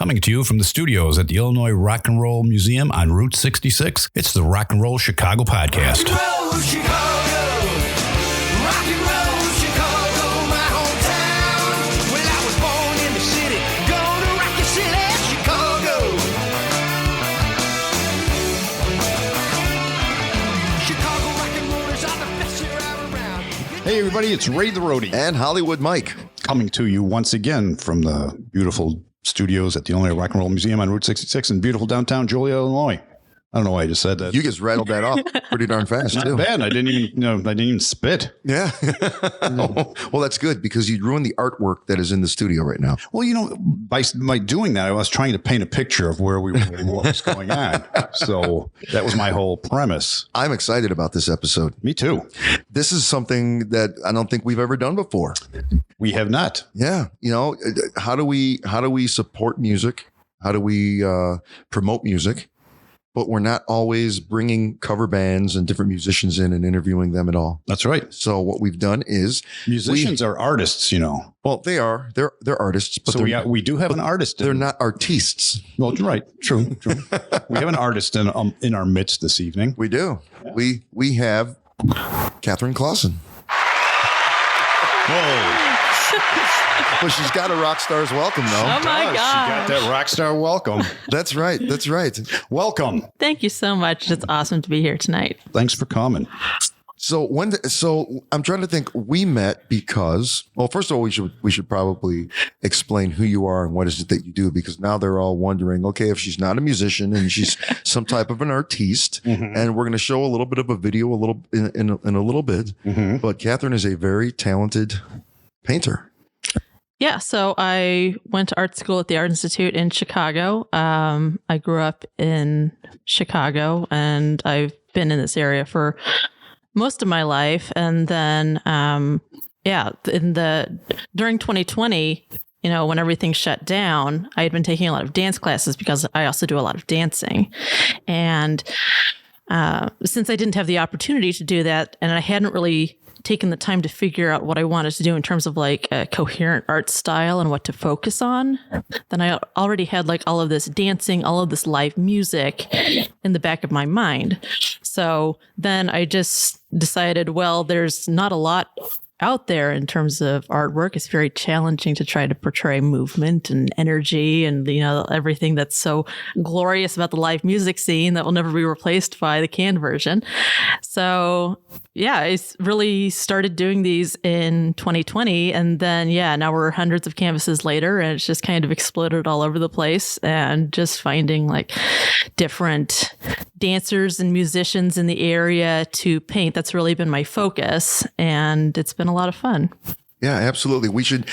Coming to you from the studios at the Illinois Rock and Roll Museum on Route 66, it's the Rock and Roll Chicago podcast. Rock and roll Chicago, rock and roll Chicago, my hometown. Well, I was born in the city, gonna rock your city, Chicago. Chicago rock and rollers are the best you're ever around. Hey everybody, it's Ray the Roadie. And Hollywood Mike. Coming to you once again from the beautiful studios at the Illinois Rock and Roll Museum on Route 66 in beautiful downtown Joliet, Illinois. I don't know why I just said that. You just rattled that off pretty darn fast, Not too. bad. I didn't even spit. Yeah. Well, that's good because you'd ruin the artwork that is in the studio right now. Well, by doing that, I was trying to paint a picture of where we were and what was going on. So that was my whole premise. I'm excited about this episode. Me too. This is something that I don't think we've ever done before. We have not. Yeah. You know, how do we support music? How do we promote music? But we're not always bringing cover bands and different musicians in and interviewing them at all. That's right. So what we've done is Musicians are artists, you know. Well, they are. They're artists, but So we do have an artist. they're not artistes. Well, right. True. We have an artist in our midst this evening. We do. Yeah. We have Kathryn Claahsen. Whoa. Well, she's got a rock star's welcome, though. Oh my She got gosh. that rock star welcome. That's right. That's right. Welcome. Thank you so much. It's awesome to be here tonight. Thanks for coming. So I'm trying to think. We met because, well, first of all, we should probably explain who you are and what is it that you do, because now they're all wondering, okay, if she's not a musician and she's some type of an artiste, and we're going to show a little bit of a video in a little bit. But Kathryn is a very talented painter. Yeah, so I went to art school at the Art Institute in Chicago. I grew up in Chicago, and I've been in this area for most of my life. And then, during 2020, you know, when everything shut down, I had been taking a lot of dance classes because I also do a lot of dancing. And since I didn't have the opportunity to do that, and I hadn't really taken the time to figure out what I wanted to do in terms of like a coherent art style and what to focus on, then I already had like all of this dancing, all of this live music in the back of my mind. So then I just decided, well, there's not a lot out there in terms of artwork. It's very challenging to try to portray movement and energy and, you know, everything that's so glorious about the live music scene that will never be replaced by the canned version. So yeah, I really started doing these in 2020. And then, now we're hundreds of canvases later, and it's just kind of exploded all over the place, and just finding like different dancers and musicians in the area to paint. That's really been my focus, and it's been a lot of fun. Yeah, absolutely. We should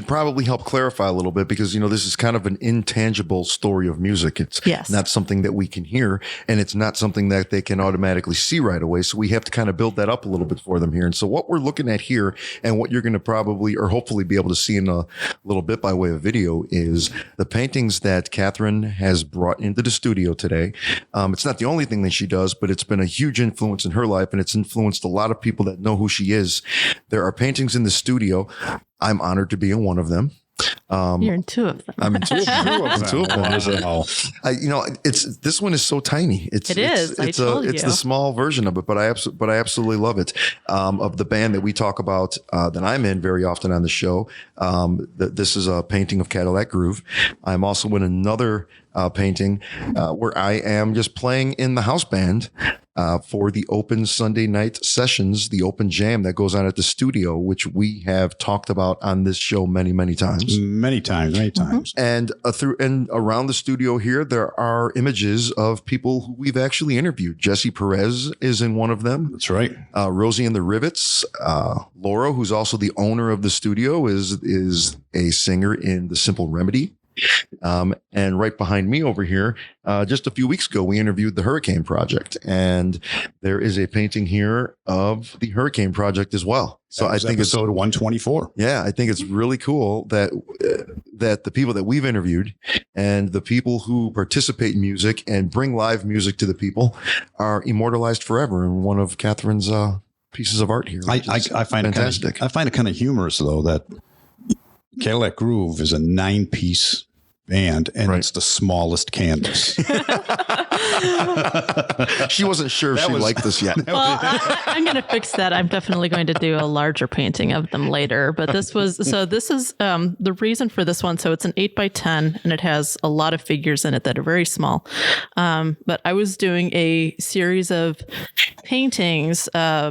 probably help clarify a little bit, because, you know, this is kind of an intangible story of music. It's not something that we can hear, and it's not something that they can automatically see right away. So we have to kind of build that up a little bit for them here. And so what we're looking at here, and what you're going to probably or hopefully be able to see in a little bit by way of video, is the paintings that Kathryn has brought into the studio today. It's not the only thing that she does, but it's been a huge influence in her life, and it's influenced a lot of people that know who she is. There are paintings in the studio. I'm honored to be in one of them. You're in two of them. I'm in two of them. Wow. This one is so tiny. It's the small version of it, but I absolutely love it. Of the band that we talk about, that I'm in very often on the show. This is a painting of Cadillac Groove. I'm also in another painting where I am just playing in the house band for the open Sunday night sessions, the open jam that goes on at the studio, which we have talked about on this show many, many times. Many times. And around the studio here, there are images of people who we've actually interviewed. Jesse Perez is in one of them. That's right. Rosie and the Rivets. Laura, who's also the owner of the studio, is a singer in The Simple Remedy. And right behind me over here, just a few weeks ago, we interviewed the Hurricane Project, and there is a painting here of the Hurricane Project as well. So I think episode 124. Yeah, I think it's really cool that the people that we've interviewed and the people who participate in music and bring live music to the people are immortalized forever in one of Kathryn's pieces of art here. I find fantastic. I find it kind of humorous though that Cadillac Groove is a 9-piece band, and it's the smallest canvas. She wasn't sure if she liked this yet. Well, I'm going to fix that. I'm definitely going to do a larger painting of them later. But this is the reason for this one. So it's an 8x10, and it has a lot of figures in it that are very small. But I was doing a series of paintings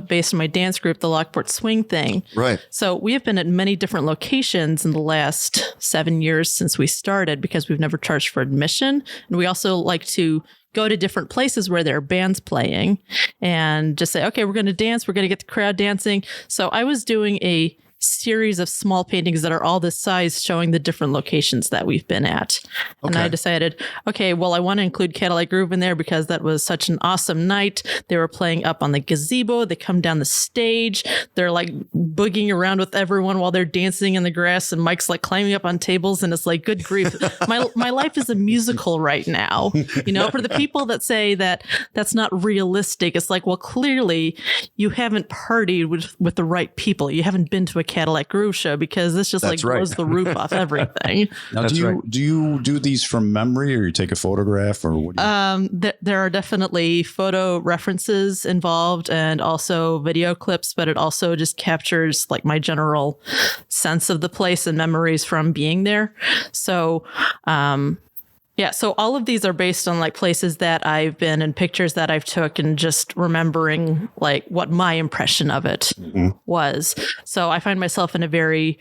based on my dance group, the Lockport Swing Thing. Right. So we have been at many different locations in the last 7 years since we started, because we've never charged for admission. And we also like to go to different places where there are bands playing and just say, okay, we're going to dance. We're going to get the crowd dancing. So I was doing a series of small paintings that are all this size, showing the different locations that we've been at. And I decided, okay, well, I want to include Cadillac Groove in there because that was such an awesome night. They were playing up on the gazebo. They come down the stage. They're like boogieing around with everyone while they're dancing in the grass, and Mike's like climbing up on tables, and it's like, good grief. My life is a musical right now. You know, for the people that say that that's not realistic, it's like, well, clearly you haven't partied with the right people. You haven't been to a Cadillac Groove show, because this just blows the roof off everything. Now, do you do these from memory, or you take a photograph, or what? There are definitely photo references involved, and also video clips, but it also just captures like my general sense of the place and memories from being there. So, yeah, so all of these are based on like places that I've been and pictures that I've took, and just remembering like what my impression of it was. So I find myself in a very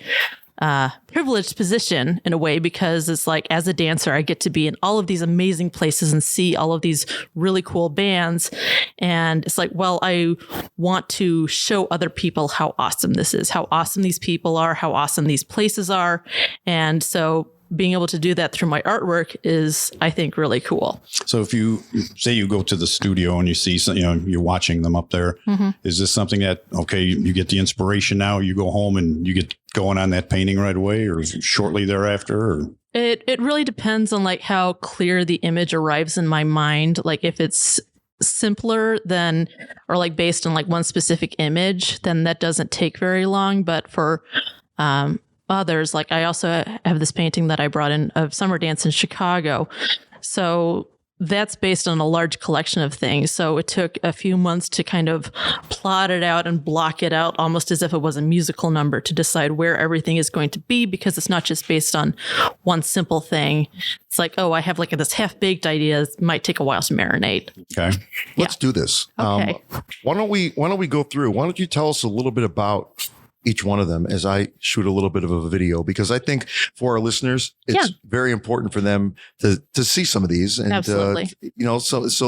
privileged position in a way, because it's like, as a dancer, I get to be in all of these amazing places and see all of these really cool bands. And it's like, well, I want to show other people how awesome this is, how awesome these people are, how awesome these places are. And so being able to do that through my artwork is, I think, really cool. So if you say you go to the studio and you see, you're watching them up there, is this something that, okay, you get the inspiration now, you go home and you get going on that painting right away, or shortly thereafter? Or? It really depends on like how clear the image arrives in my mind. Like if it's simpler than, or like based on like one specific image, then that doesn't take very long. But for, others, like I also have this painting that I brought in of summer dance in Chicago. So that's based on a large collection of things. So it took a few months to kind of plot it out and block it out, almost as if it was a musical number, to decide where everything is going to be, because it's not just based on one simple thing. It's like, oh, I have like this half-baked idea. It might take a while to marinate. Okay. Let's do this. Okay. Why don't we go through? Why don't you tell us a little bit about each one of them as I shoot a little bit of a video, because I think for our listeners, it's very important for them to see some of these, and so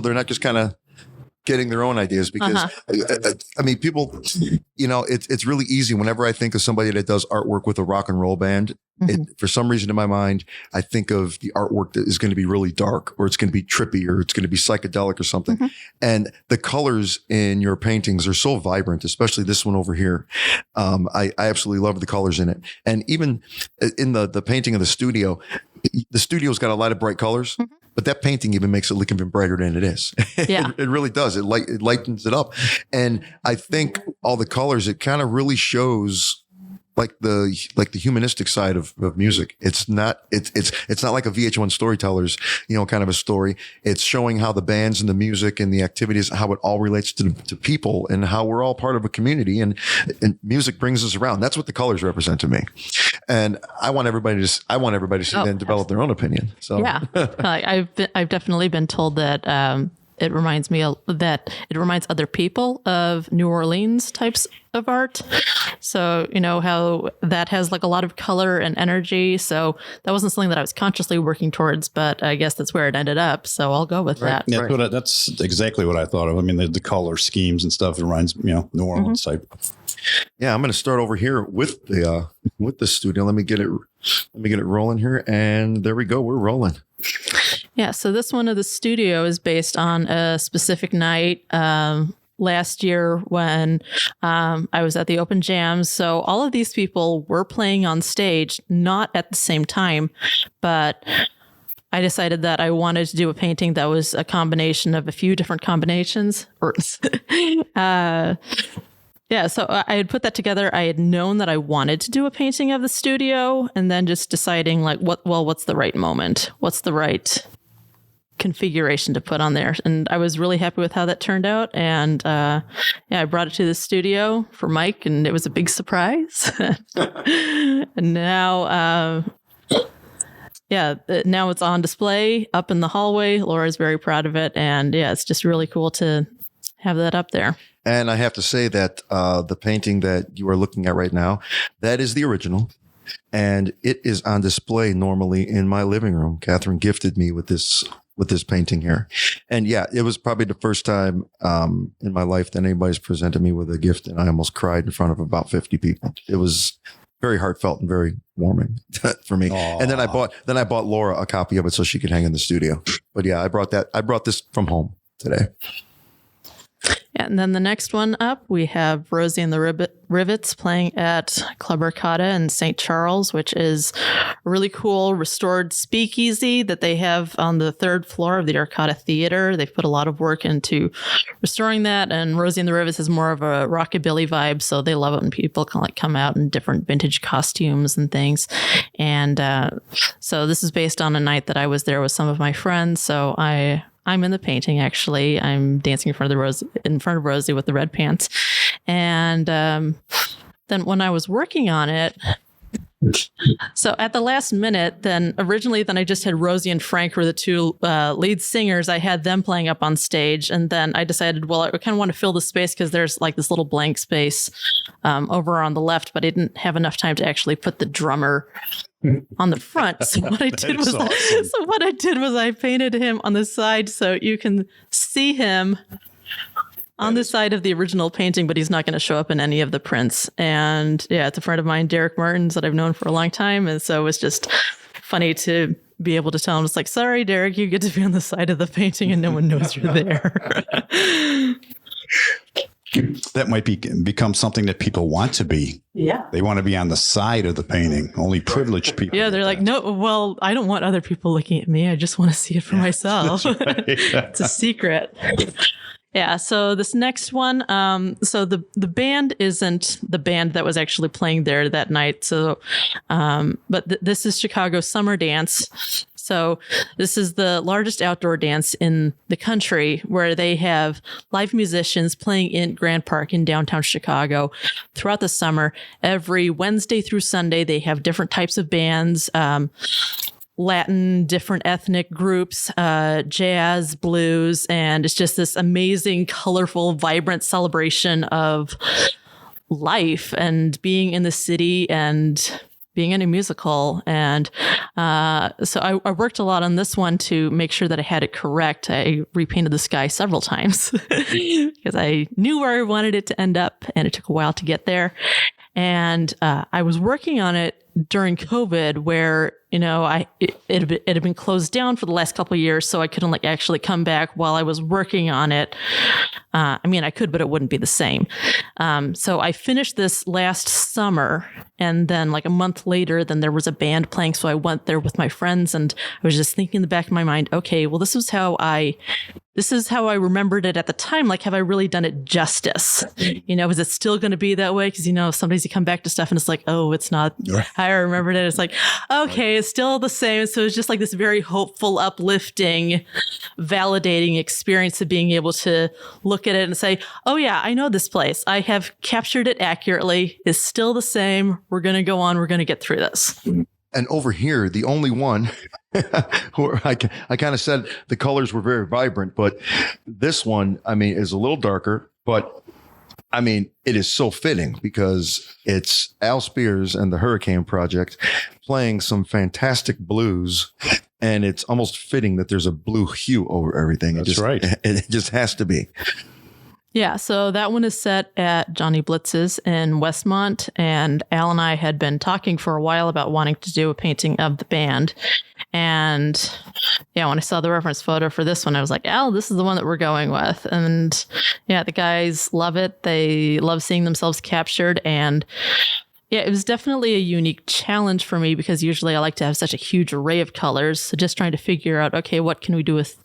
they're not just kind of getting their own ideas, because I mean, people, it's really easy. Whenever I think of somebody that does artwork with a rock and roll band, for some reason in my mind, I think of the artwork that is going to be really dark, or it's going to be trippy, or it's going to be psychedelic or something. And the colors in your paintings are so vibrant, especially this one over here. I absolutely love the colors in it. And even in the painting of the studio's got a lot of bright colors. But that painting even makes it look even brighter than it is. Yeah. It really does. It lightens it up. And I think all the colors, it kind of really shows like the humanistic side of music. It's not like a VH1 Storytellers, kind of a story. It's showing how the bands and the music and the activities, how it all relates to people, and how we're all part of a community, and music brings us around. That's what the colors represent to me. And I want everybody to see and develop their own opinion. So yeah, I've definitely been told that it reminds other people of New Orleans types of art. So, how that has like a lot of color and energy. So that wasn't something that I was consciously working towards, but I guess that's where it ended up. So I'll go with that. Yeah, that's exactly what I thought of. I mean, the color schemes and stuff, it reminds New Orleans type. Yeah, I'm going to start over here with the studio. Let me get it rolling here, and there we go. We're rolling. Yeah, so this one of the studio is based on a specific night last year when I was at the Open Jams. So all of these people were playing on stage, not at the same time, but I decided that I wanted to do a painting that was a combination of a few different combinations. Yeah, so I had put that together. I had known that I wanted to do a painting of the studio, and then just deciding like, what's the right moment? What's the right configuration to put on there? And I was really happy with how that turned out. And I brought it to the studio for Mike, and it was a big surprise. And now, now it's on display up in the hallway. Laura's very proud of it, and it's just really cool to have that up there. And I have to say that the painting that you are looking at right now, that is the original. And it is on display normally in my living room. Kathryn gifted me with this painting here. And it was probably the first time in my life that anybody's presented me with a gift, and I almost cried in front of about 50 people. It was very heartfelt and very warming for me. Aww. And then I bought Laura a copy of it so she could hang in the studio. But I brought this from home today. And then the next one up, we have Rosie and the Rivets playing at Club Arcata in St. Charles, which is a really cool restored speakeasy that they have on the 3rd floor of the Arcata Theater. They've put a lot of work into restoring that. And Rosie and the Rivets is more of a rockabilly vibe, so they love it when people can come out in different vintage costumes and things. And so this is based on a night that I was there with some of my friends. So I'm in the painting, actually. I'm dancing in front of Rosie with the red pants. And then when I was working on it, so at the last minute, originally I just had Rosie and Frank were the two lead singers. I had them playing up on stage. And then I decided, well, I kind of want to fill the space because there's like this little blank space over on the left, but I didn't have enough time to actually put the drummer on the front. So what I did was I painted him on the side so you can see him on the side of the original painting, but he's not going to show up in any of the prints. And it's a friend of mine, Derek Martins, that I've known for a long time. And so it was just funny to be able to tell him, it's like, sorry, Derek, you get to be on the side of the painting and no one knows you're there. That might become something that people want to be. Yeah. They want to be on the side of the painting. Only privileged people. Yeah, they're like, no, well, I don't want other people looking at me. I just want to see it for myself. Right. It's a secret. Yeah, so this next one, so the band isn't the band that was actually playing there that night. So, but this is Chicago Summer Dance. So this is the largest outdoor dance in the country, where they have live musicians playing in Grant Park in downtown Chicago throughout the summer. Every Wednesday through Sunday, they have different types of bands, Latin, different ethnic groups, jazz, blues, and it's just this amazing, colorful, vibrant celebration of life and being in the city and being in a musical. And so I worked a lot on this one to make sure that I had it correct. I repainted the sky several times because I knew where I wanted it to end up, and it took a while to get there. And I was working on it during COVID, where it had been closed down for the last couple of years, so I couldn't actually come back while I was working on it. I mean, I could, but it wouldn't be the same. So I finished this last summer, and then a month later, then there was a band playing, so I went there with my friends, and I was just thinking in the back of my mind, okay, well, this is how I remembered it at the time. Have I really done it justice? Is it still going to be that way? Because, sometimes you come back to stuff and it's like, oh, it's not how I remembered it. It's like, okay, it's still the same. So it's just this very hopeful, uplifting, validating experience of being able to look at it and say, oh yeah, I know this place. I have captured it accurately. It's still the same. We're going to go on. We're going to get through this. And over here, the only one where I kind of said the colors were very vibrant, but this one, is a little darker, but it is so fitting because it's Al Spears and the Hurricane Project playing some fantastic blues. And it's almost fitting that there's a blue hue over everything. That's right. It just has to be. Yeah, so that one is set at Johnny Blitz's in Westmont, and Al and I had been talking for a while about wanting to do a painting of the band. And when I saw the reference photo for this one, I was like, Al, this is the one that we're going with. And the guys love it. They love seeing themselves captured. And it was definitely a unique challenge for me because usually I like to have such a huge array of colors. So just trying to figure out, okay, what can we do with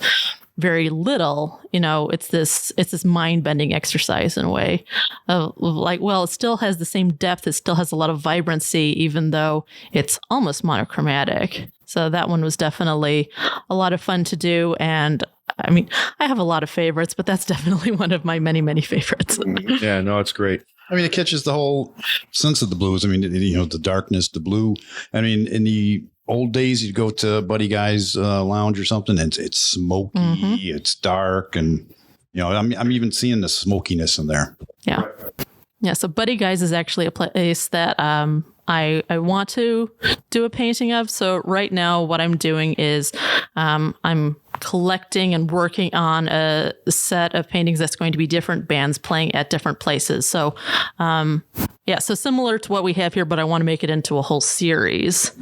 very little, it's this mind-bending exercise in a way of like, well, it still has the same depth. It still has a lot of vibrancy, even though it's almost monochromatic. So that one was definitely a lot of fun to do. And I mean, I have a lot of favorites, but that's definitely one of my many, many favorites. Yeah, no, it's great. I mean, it catches the whole sense of the blues. I mean, the darkness, the blue. I mean, in the old days, you'd go to Buddy Guy's lounge or something, and it's smoky, it's dark, and I'm even seeing the smokiness in there. Yeah, yeah. So Buddy Guy's is actually a place that I want to do a painting of. So right now, what I'm doing is I'm collecting and working on a set of paintings that's going to be different bands playing at different places. So so similar to what we have here, but I want to make it into a whole series.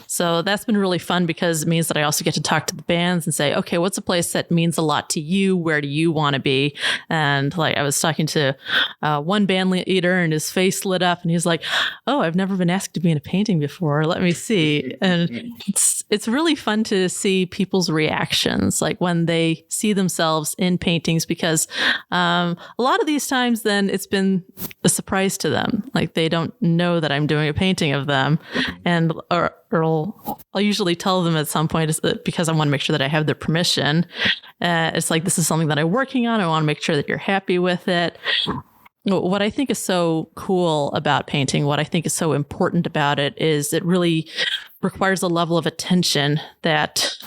So that's been really fun because it means that I also get to talk to the bands and say, okay, what's a place that means a lot to you? Where do you want to be? And like I was talking to one band leader and his face lit up and he's like, oh, I've never been asked to be in a painting before. Let me see. And it's really fun to see people's reactions, like when they see themselves in paintings, because a lot of these times then it's been a surprise to them. Like they don't know that I'm doing a painting of them. And or I'll usually tell them at some point, because I want to make sure that I have their permission. It's like, this is something that I'm working on. I want to make sure that you're happy with it. What I think is so cool about painting, what I think is so important about it, is it really requires a level of attention that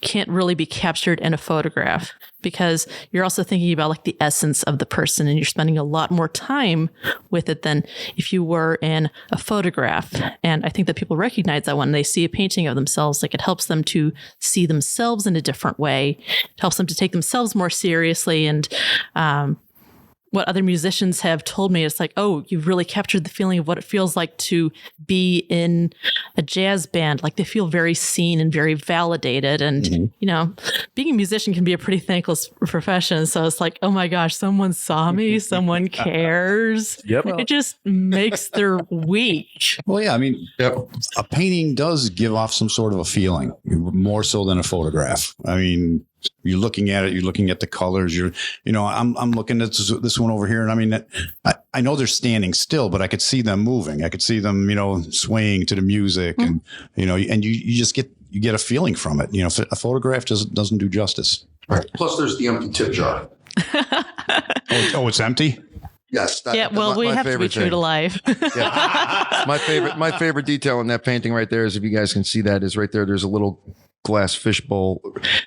can't really be captured in a photograph, because you're also thinking about like the essence of the person and you're spending a lot more time with it than if you were in a photograph. And I think that people recognize that when they see a painting of themselves, like it helps them to see themselves in a different way. It helps them to take themselves more seriously. And what other musicians have told me, it's like, oh, you've really captured the feeling of what it feels like to be in a jazz band. Like they feel very seen and very validated. And, being a musician can be a pretty thankless profession. So it's like, oh my gosh, someone saw me, someone cares. Yep. It just makes their week. Well, yeah, I mean, a painting does give off some sort of a feeling, more so than a photograph. I mean, you're looking at it, you're looking at the colors, I'm looking at this one over here. And I mean, I know they're standing still, but I could see them moving. I could see them, swaying to the music and, and you just get a feeling from it. A photograph doesn't do justice. Right. Plus there's the empty tip jar. Oh, it's empty? Yes. We have to be true to life. Yeah. My favorite detail in that painting right there is, if you guys can see that, is right there. There's a little glass fishbowl,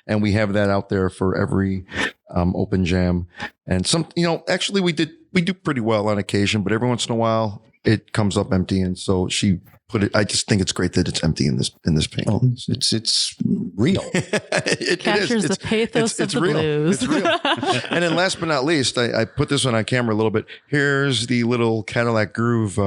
and we have that out there for every open jam. And some, actually we do pretty well on occasion, but every once in a while it comes up empty, and so she put it. I just think it's great that it's empty in this painting. Oh, it's real. It captures is. the pathos of the real. blues. It's real. And then last but not least, I put this one on camera a little bit. Here's the little Cadillac Groove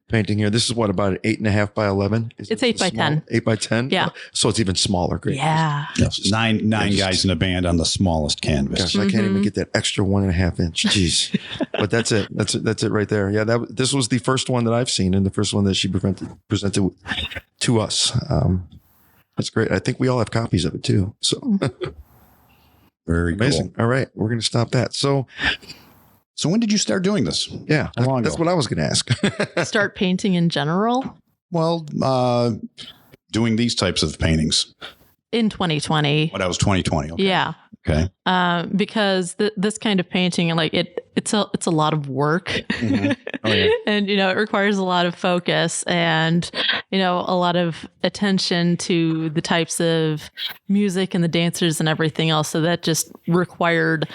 painting here. This is what, about an 8.5 by 11? It's 8 by 10. 8 by 10? Yeah. So it's even smaller. Great. Yeah. Yes. Nine guys in a band on the smallest canvas. Gosh, I can't even get that extra 1.5 inch. Jeez. But that's it. That's it right there. Yeah. This was the first one that I've seen, and the first one that she presented to us. That's great. I think we all have copies of it too. So very amazing. Cool. All right. We're going to stop that. So when did you start doing this? Yeah, that's what I was going to ask. Start painting in general? Well, doing these types of paintings. In 2020. But that was 2020. Okay. Yeah. Okay. Because this kind of painting, like it's a lot of work, Mm-hmm. Oh, yeah. and it requires a lot of focus and a lot of attention to the types of music and the dancers and everything else. So that just required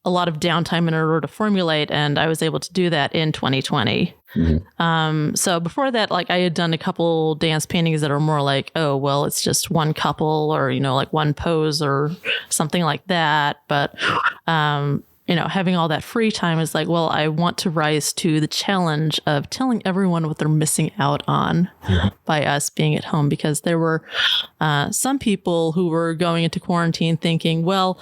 a lot of downtime in order to formulate, and I was able to do that in 2020. Mm-hmm. So before that, like I had done a couple dance paintings that are more like, oh, well, it's just one couple or, like one pose or something like that. But, having all that free time is like, well, I want to rise to the challenge of telling everyone what they're missing out on by us being at home, because there were some people who were going into quarantine thinking, well,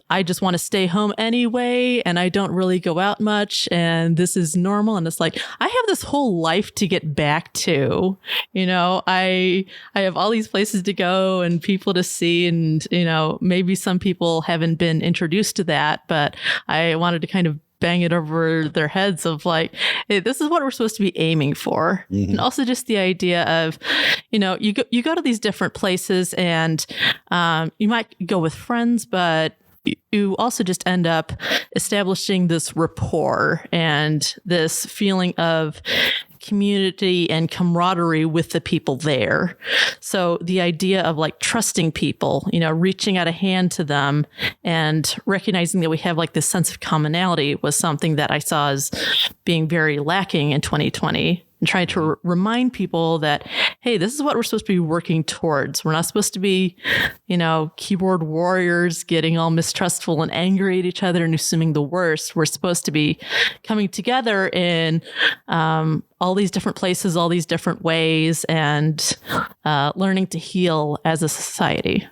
I just want to stay home anyway, and I don't really go out much, and this is normal. And it's like, I have this whole life to get back to, I have all these places to go and people to see. And, maybe some people haven't been introduced to that, but I wanted to kind of bang it over their heads of like, hey, this is what we're supposed to be aiming for. Mm-hmm. And also just the idea of, you go to these different places and you might go with friends, but you also just end up establishing this rapport and this feeling of community and camaraderie with the people there. So the idea of like trusting people, reaching out a hand to them and recognizing that we have like this sense of commonality was something that I saw as being very lacking in 2020. And trying to remind people that, hey, this is what we're supposed to be working towards. We're not supposed to be, keyboard warriors getting all mistrustful and angry at each other and assuming the worst. We're supposed to be coming together in all these different places, all these different ways, and learning to heal as a society.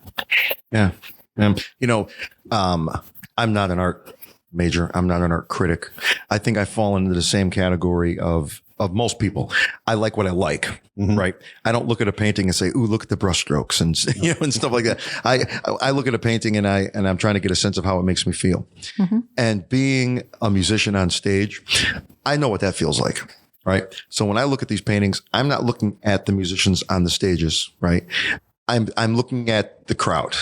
Yeah. I'm not an art major. I'm not an art critic. I think I fall into the same category of most people. I like what I like, mm-hmm. right? I don't look at a painting and say, "Ooh, look at the brushstrokes," and and stuff like that. I look at a painting and I'm trying to get a sense of how it makes me feel. Mm-hmm. And being a musician on stage, I know what that feels like, right? So when I look at these paintings, I'm not looking at the musicians on the stages, right? I'm looking at the crowd.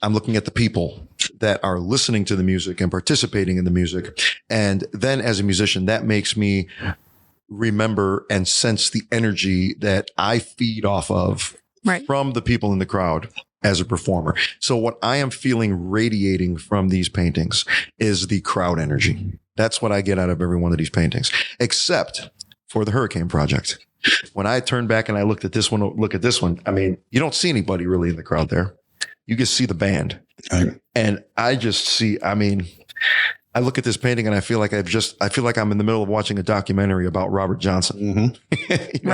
I'm looking at the people that are listening to the music and participating in the music. And then as a musician, that makes me remember and sense the energy that I feed off of from the people in the crowd as a performer. So what I am feeling radiating from these paintings is the crowd energy. That's what I get out of every one of these paintings, except for the Hurricane Project. When I turn back and I look at this one, I mean, you don't see anybody really in the crowd there. You just see the band. And I just see, I look at this painting and I feel like I'm in the middle of watching a documentary about Robert Johnson. Mm-hmm.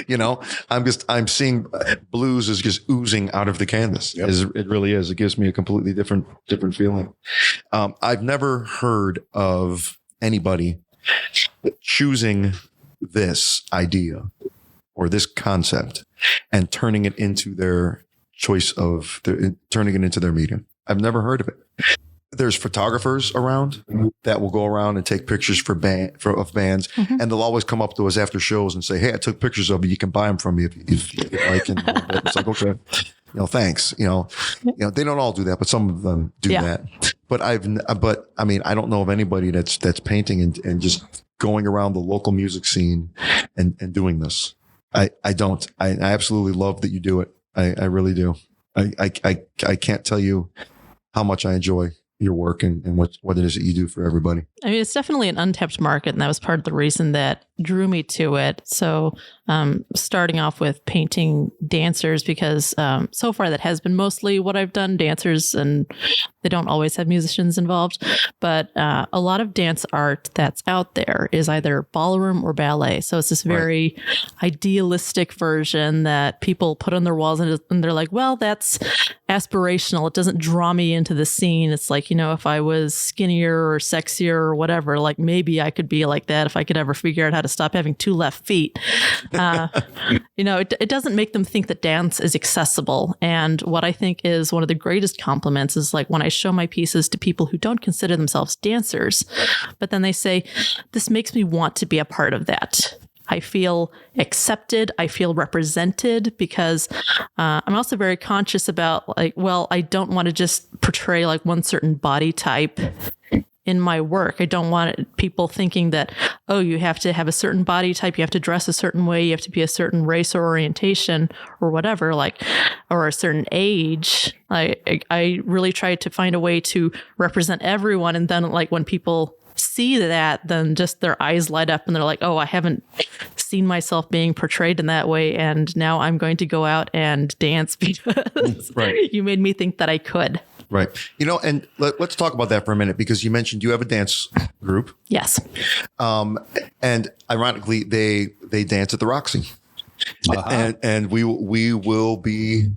Yeah. I'm seeing blues is just oozing out of the canvas. Yep. It really is. It gives me a completely different feeling. I've never heard of anybody choosing this idea or this concept and turning it into their choice turning it into their medium. I've never heard of it. There's photographers around that will go around and take pictures of bands, mm-hmm. and they'll always come up to us after shows and say, "Hey, I took pictures of you. You can buy them from me if you like." And it's like, okay, thanks. They don't all do that, but some of them do that. But I don't know of anybody that's painting and just going around the local music scene and doing this. I don't. I absolutely love that you do it. I really do. I can't tell you how much I enjoy your work and what it is that you do for everybody. I mean, it's definitely an untapped market, and that was part of the reason that drew me to it. So starting off with painting dancers, because so far that has been mostly what I've done, dancers, and they don't always have musicians involved. But a lot of dance art that's out there is either ballroom or ballet. So it's this very idealistic version that people put on their walls, and they're like, well, that's aspirational. It doesn't draw me into the scene. It's like, if I was skinnier or sexier or whatever, like maybe I could be like that if I could ever figure out how to stop having 2 left feet. It doesn't make them think that dance is accessible. And what I think is one of the greatest compliments is like when I show my pieces to people who don't consider themselves dancers, but then they say, this makes me want to be a part of that. I feel accepted. I feel represented, because I'm also very conscious about I don't want to just portray like one certain body type in my work. I don't want people thinking that, oh, you have to have a certain body type, you have to dress a certain way, you have to be a certain race or orientation or whatever, or a certain age. I really try to find a way to represent everyone. And then when people see that, then just their eyes light up and they're like, oh, I haven't seen myself being portrayed in that way, and now I'm going to go out and dance because you made me think that I could. Right. And let's talk about that for a minute, because you mentioned you have a dance group. Yes. And ironically, they dance at the Roxy. Uh-huh. And we will be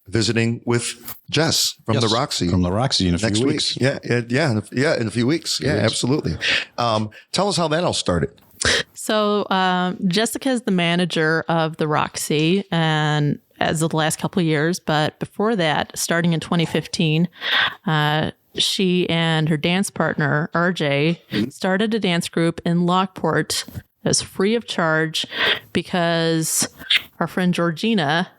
visiting with Jess from the Roxy. From the Roxy in a next few week. weeks. Yeah, in a few weeks. Yeah, absolutely. Tell us how that all started. So Jessica is the manager of the Roxy, and as of the last couple of years, but before that, starting in 2015, she and her dance partner, RJ, started a dance group in Lockport as free of charge because our friend Georgina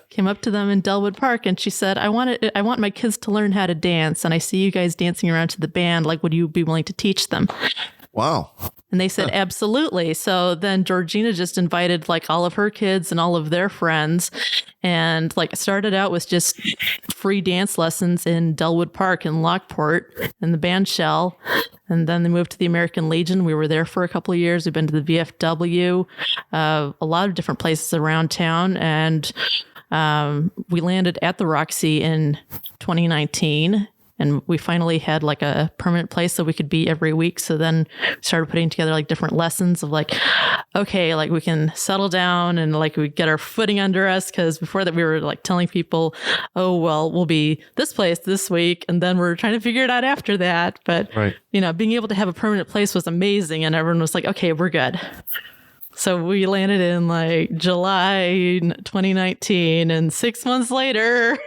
came up to them in Delwood Park and she said, I want my kids to learn how to dance, and I see you guys dancing around to the band. Like, would you be willing to teach them? Wow. And they said, absolutely. So then Georgina just invited like all of her kids and all of their friends, and like started out with just free dance lessons in Delwood Park in Lockport in the band shell. And then they moved to the American Legion. We were there for a couple of years. We've been to the VFW, a lot of different places around town. And we landed at the Roxy in 2019. And we finally had like a permanent place so we could be every week. So then we started putting together like different lessons of like, okay, like we can settle down and like we get our footing under us. Cause before that we were like telling people, oh, well, we'll be this place this week. And then we're trying to figure it out after that. But, you know, being able to have a permanent place was amazing. And everyone was like, okay, we're good. So we landed in like July 2019, and 6 months later.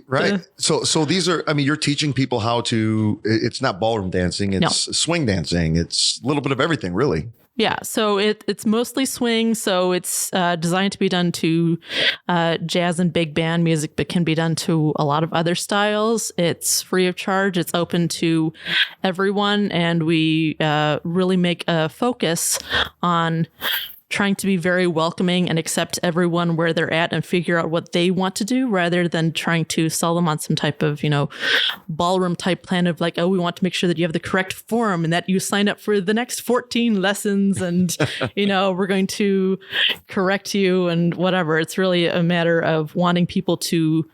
Right. So these are, I mean, you're teaching people how to, it's not ballroom dancing, it's swing dancing. It's a little bit of everything, really. Yeah, so it's mostly swing, so it's designed to be done to jazz and big band music, but can be done to a lot of other styles. It's free of charge. It's open to everyone, and we really make a focus on trying to be very welcoming and accept everyone where they're at and figure out what they want to do, rather than trying to sell them on some type of, you know, ballroom type plan of like, oh, we want to make sure that you have the correct form and that you sign up for the next 14 lessons and, you know, we're going to correct you and whatever. It's really a matter of wanting people to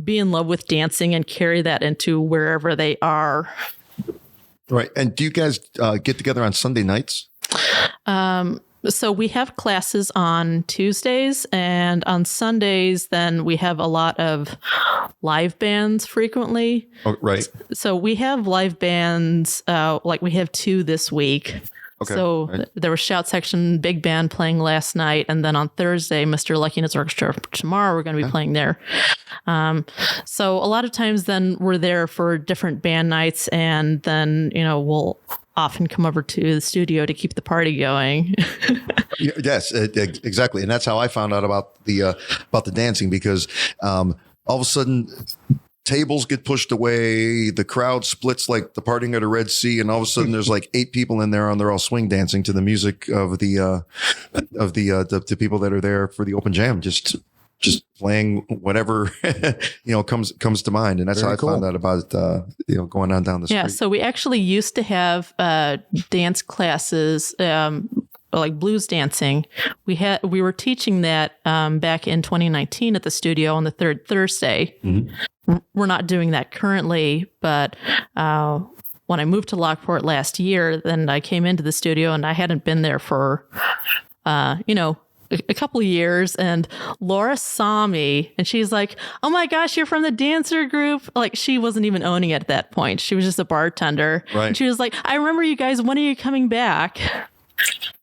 be in love with dancing and carry that into wherever they are. Right. And do you guys get together on Sunday nights? So we have classes on Tuesdays, and on Sundays, then we have a lot of live bands frequently. Oh, right. So we have live bands, like we have 2 this week. Okay. So there was Shout Section Big Band playing last night, and then on Thursday, Mr. Lucky and his orchestra. Tomorrow we're going to be playing there. So a lot of times then we're there for different band nights, and then, you know, we'll often come over to the studio to keep the party going. Yes, exactly. And that's how I found out about the dancing, because all of a sudden tables get pushed away, the crowd splits like the parting of the Red Sea, and all of a sudden there's like 8 people in there and they're all swing dancing to the music of the people that are there for the open jam, just playing whatever comes to mind. And that's how I found out about going on down the street. Yeah, so we actually used to have dance classes, like blues dancing. We were teaching that back in 2019 at the studio on the 3rd Thursday. Mm-hmm. We're not doing that currently, but when I moved to Lockport last year, then I came into the studio and I hadn't been there for a couple of years, and Laura saw me and she's like, oh my gosh, you're from the dancer group. Like, she wasn't even owning it at that point. She was just a bartender. Right. And she was like, I remember you guys. When are you coming back?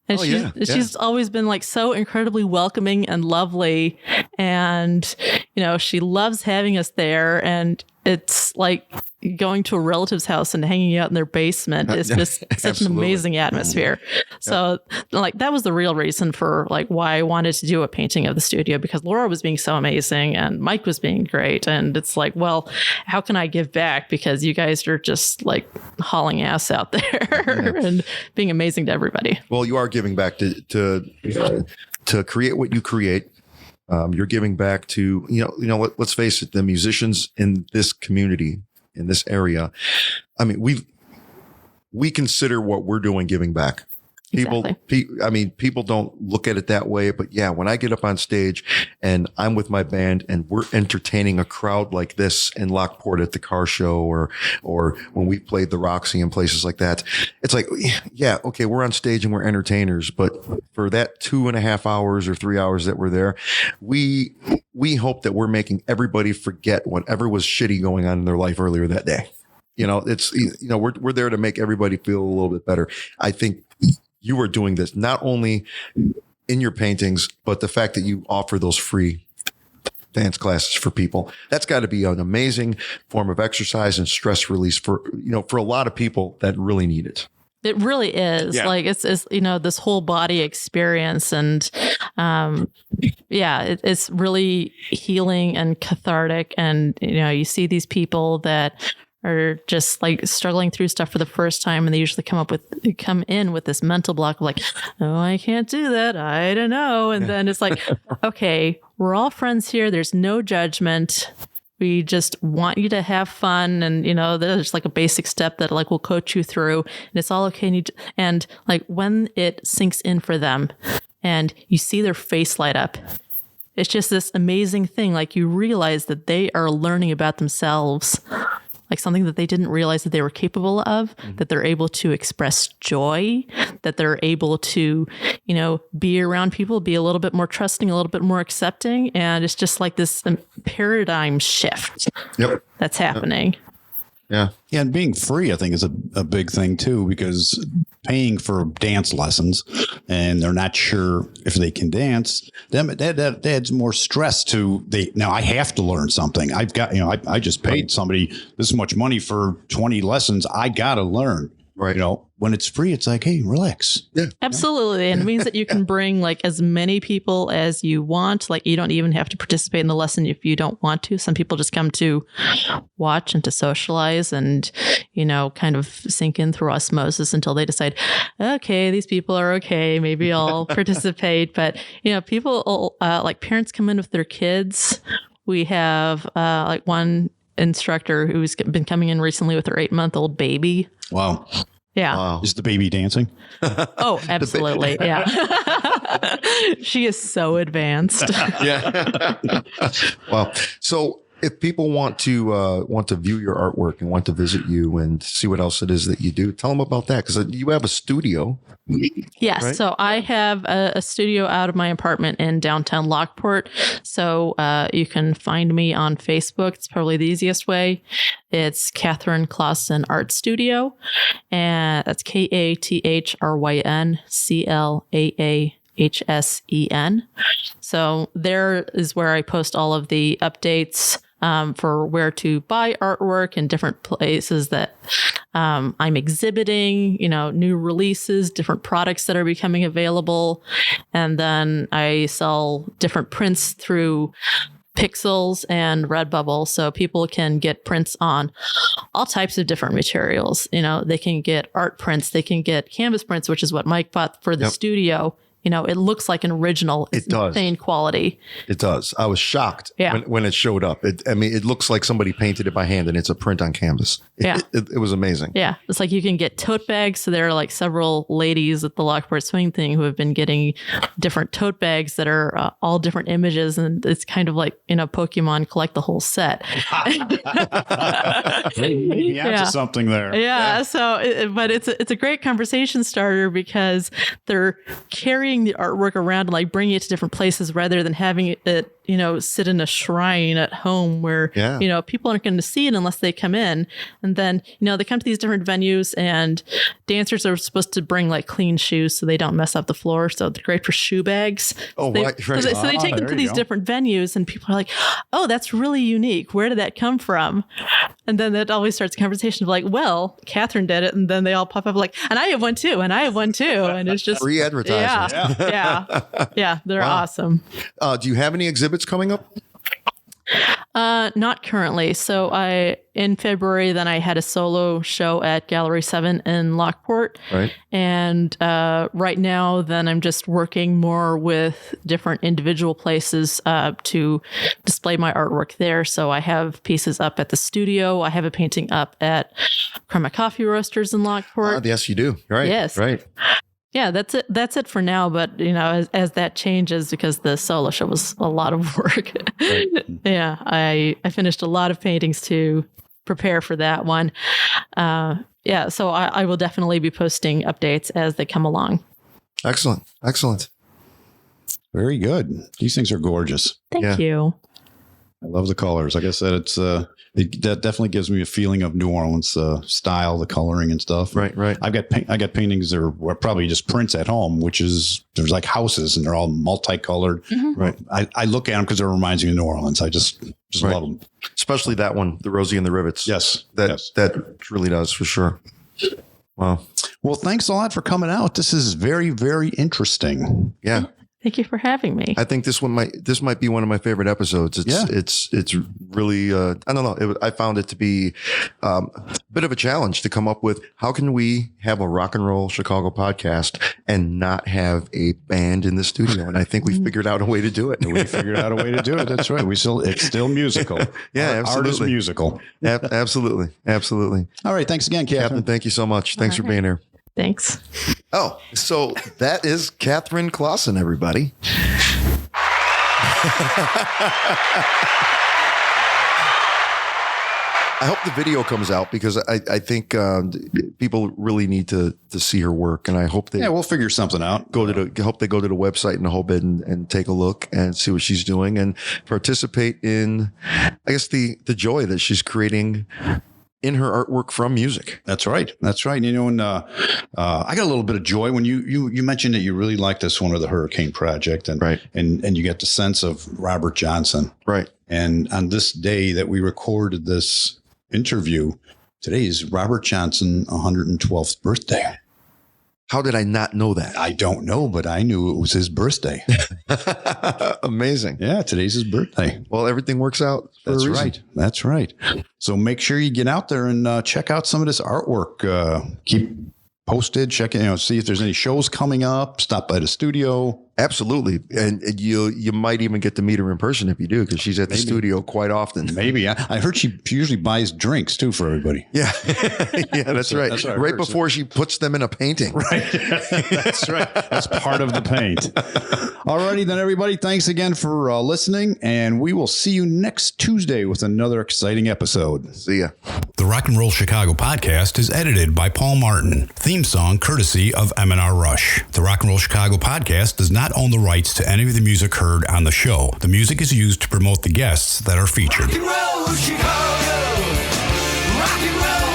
And she's always been like so incredibly welcoming and lovely. And, you know, she loves having us there. And it's like going to a relative's house and hanging out in their basement is just such an amazing atmosphere. So like that was the real reason for like why I wanted to do a painting of the studio, because Laura was being so amazing and Mike was being great. And it's like, well, how can I give back? Because you guys are just like hauling ass out there and being amazing to everybody. Well, you are giving back to create what you create. You're giving back to, let's face it, the musicians in this community, in this area. I mean, we consider what we're doing giving back. People don't look at it that way, but yeah, when I get up on stage and I'm with my band and we're entertaining a crowd like this in Lockport at the car show or when we played the Roxy and places like that, it's like, yeah, okay, we're on stage and we're entertainers, but for that 2.5 hours or 3 hours that we're there, we're we hope that we're making everybody forget whatever was shitty going on in their life earlier that day. You know, it's, you know, we're there to make everybody feel a little bit better. I think you are doing this not only in your paintings, but the fact that you offer those free dance classes for people. That's got to be an amazing form of exercise and stress release for, you know, for a lot of people that really need it. It really is. Yeah. Like it's, you know, this whole body experience, and it's really healing and cathartic. And, you know, you see these people that are just like struggling through stuff for the first time, and they usually come in with this mental block of like, oh, I can't do that, I don't know. And then it's like, okay, we're all friends here, there's no judgment, we just want you to have fun. And, you know, there's like a basic step that like we'll coach you through, and it's all okay. And like when it sinks in for them and you see their face light up, it's just this amazing thing. Like you realize that they are learning about themselves, like something that they didn't realize that they were capable of, that they're able to express joy, that they're able to, you know, be around people, be a little bit more trusting, a little bit more accepting. And it's just like this paradigm shift that's happening. Yeah. Yeah, and being free, I think, is a big thing too, because paying for dance lessons and they're not sure if they can dance, that adds more stress to now I have to learn something. I've got, you know, I just paid somebody this much money for 20 lessons. I got to learn. Right. You know, when it's free, it's like, hey, relax. Yeah. Absolutely. And it means that you can bring like as many people as you want. Like you don't even have to participate in the lesson if you don't want to. Some people just come to watch and to socialize and, you know, kind of sink in through osmosis until they decide, okay, these people are okay, maybe I'll participate. But, you know, people like parents come in with their kids. We have like one instructor who's been coming in recently with her 8-month-old baby. Wow. Yeah. Wow. Is the baby dancing? Oh, absolutely. Yeah. She is so advanced. Yeah. Wow. So if people want to view your artwork and want to visit you and see what else it is that you do, tell them about that, because you have a studio. Yes. Right? So I have a studio out of my apartment in downtown Lockport. So you can find me on Facebook. It's probably the easiest way. It's Kathryn Claahsen Art Studio. And that's KathrynClaahsen. So there is where I post all of the updates for where to buy artwork and different places that I'm exhibiting, you know, new releases, different products that are becoming available. And then I sell different prints through Pixels and Redbubble, so people can get prints on all types of different materials. You know, they can get art prints, they can get canvas prints, which is what Mike bought for the studio. You know, it looks like an original. It's insane quality. It does. I was shocked when it showed up. It looks like somebody painted it by hand and it's a print on canvas. It was amazing. Yeah. It's like you can get tote bags. So there are like several ladies at the Lockport Swing thing who have been getting different tote bags that are all different images. And it's kind of like, you know, Pokemon collect the whole set. Maybe onto something there. Yeah. So, but it's a great conversation starter because they're carrying the artwork around and like bringing it to different places rather than having it, you know, sit in a shrine at home where, you know, people aren't going to see it unless they come in. And then, you know, they come to these different venues and dancers are supposed to bring like clean shoes so they don't mess up the floor. So they're great for shoe bags. Oh, so right. So they take them to these different venues and people are like, oh, that's really unique. Where did that come from? And then that always starts a conversation of like, well, Kathryn did it. And then they all pop up like, and I have one too. And I have one too. And it's just free advertising. Yeah. They're awesome. Do you have any exhibits coming up? Not currently. So in February, then I had a solo show at Gallery 7 in Lockport. Right. And right now, then I'm just working more with different individual places to display my artwork there. So I have pieces up at the studio. I have a painting up at Crema Coffee Roasters in Lockport. Yes, you do. Right. Yes. Right. Yeah, that's it. That's it for now. But, you know, as that changes, because the solo show was a lot of work. Right. Yeah, I finished a lot of paintings to prepare for that one. Yeah, so I will definitely be posting updates as they come along. Excellent. Very good. These things are gorgeous. Thank you. I love the colors. Like I said, that definitely gives me a feeling of New Orleans style, the coloring and stuff. Right. I got paintings that are probably just prints at home, which is there's like houses and they're all multicolored. Mm-hmm. Right. I look at them because it reminds me of New Orleans. I just Right. love them. Especially that one, the Rosie and the Rivets. Yes, That really does for sure. Wow. Well, thanks a lot for coming out. This is very, very interesting. Yeah. Thank you for having me. I think this might be one of my favorite episodes. It's really I don't know. I found it to be a bit of a challenge to come up with how can we have a rock and roll Chicago podcast and not have a band in the studio. And I think we figured out a way to do it. We figured out a way to do it. That's right. It's still musical. Yeah, absolutely. Art is musical. Absolutely. All right. Thanks again, Captain, Catherine. thank you so much. Thanks for being here. Thanks. Oh, so that is Kathryn Claahsen, everybody. I hope the video comes out because I think people really need to see her work, and I hope they we'll figure something out. Hope they go to the website in Hobit and take a look and see what she's doing and participate in, I guess, the joy that she's creating in her artwork from music. That's right. You know, and I got a little bit of joy when you mentioned that you really like this one of the Hurricane Project, and right. and you get the sense of Robert Johnson, right? And on this day that we recorded this interview, today is Robert Johnson 112th birthday. How did I not know that? I don't know, but I knew it was his birthday. Amazing. Yeah, today's his birthday. Well, everything works out for a reason. Right. That's right. So make sure you get out there and check out some of this artwork. Keep posted, check it, see if there's any shows coming up, stop by the studio. Absolutely. And you might even get to meet her in person if you do, because she's at the studio quite often. Maybe. I heard she usually buys drinks too for everybody. Yeah. Yeah, that's right. That's right before she puts them in a painting. Right. That's right. That's part of the paint. All righty then, everybody. Thanks again for listening, and we will see you next Tuesday with another exciting episode. See ya. The Rock and Roll Chicago podcast is edited by Paul Martin. Theme song courtesy of M&R Rush. The Rock and Roll Chicago podcast does not own the rights to any of the music heard on the show. The music is used to promote the guests that are featured. Rock and roll, Chicago. Rock and roll.